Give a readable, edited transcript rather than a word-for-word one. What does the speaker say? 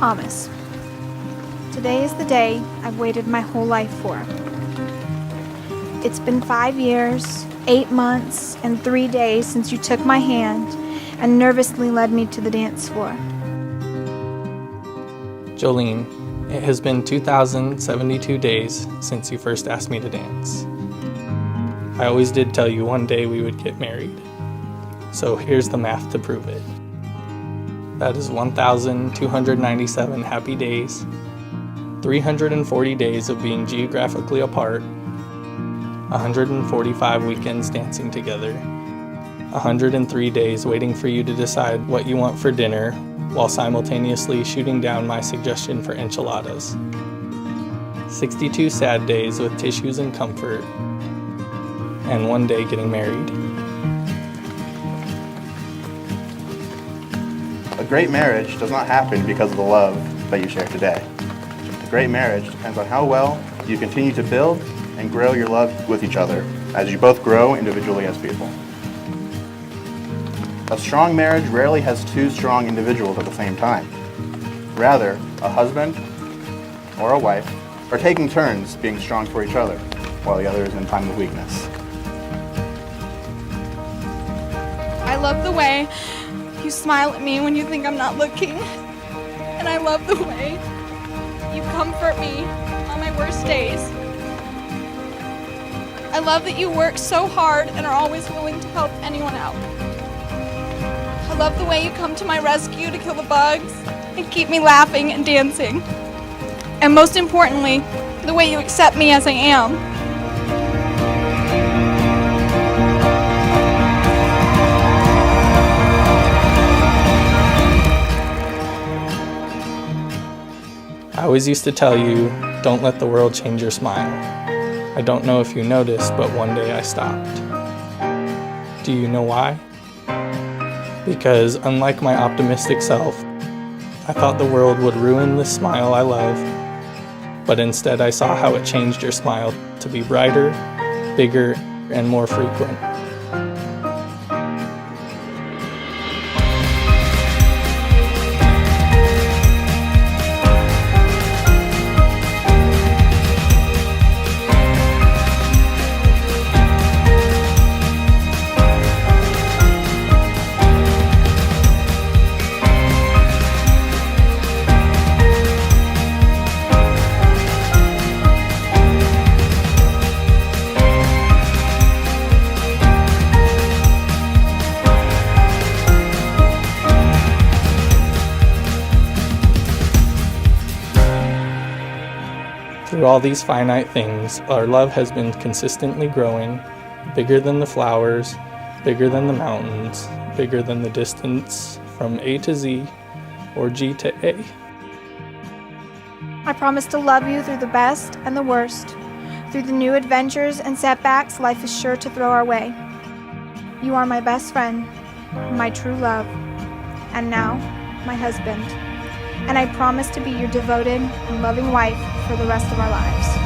Thomas. Today is the day I've waited my whole life for. It's been 5 years, 8 months, and 3 days since you took my hand and nervously led me to the dance floor. Jolene, it has been 2,072 days since you first asked me to dance. I always did tell you one day we would get married. So here's the math to prove it. That is 1,297 happy days, 340 days of being geographically apart, 145 weekends dancing together, 103 days waiting for you to decide what you want for dinner while simultaneously shooting down my suggestion for enchiladas, 62 sad days with tissues and comfort, and one day getting married. A great marriage does not happen because of the love that you share today. A great marriage depends on how well you continue to build and grow your love with each other as you both grow individually as people. A strong marriage rarely has two strong individuals at the same time. Rather, a husband or a wife are taking turns being strong for each other while the other is in time of weakness. I love the way you smile at me when you think I'm not looking. And I love the way you comfort me on my worst days. I love that you work so hard and are always willing to help anyone out. I love the way you come to my rescue to kill the bugs and keep me laughing and dancing. And most importantly, the way you accept me as I am. I always used to tell you, don't let the world change your smile. I don't know if you noticed, but one day I stopped. Do you know why? Because unlike my optimistic self, I thought the world would ruin this smile I love, but instead I saw how it changed your smile to be brighter, bigger, and more frequent. Through all these finite things, our love has been consistently growing, bigger than the flowers, bigger than the mountains, bigger than the distance from A to Z or G to A. I promise to love you through the best and the worst, through the new adventures and setbacks life is sure to throw our way. You are my best friend, my true love, and now my husband. And I promise to be your devoted and loving wife for the rest of our lives.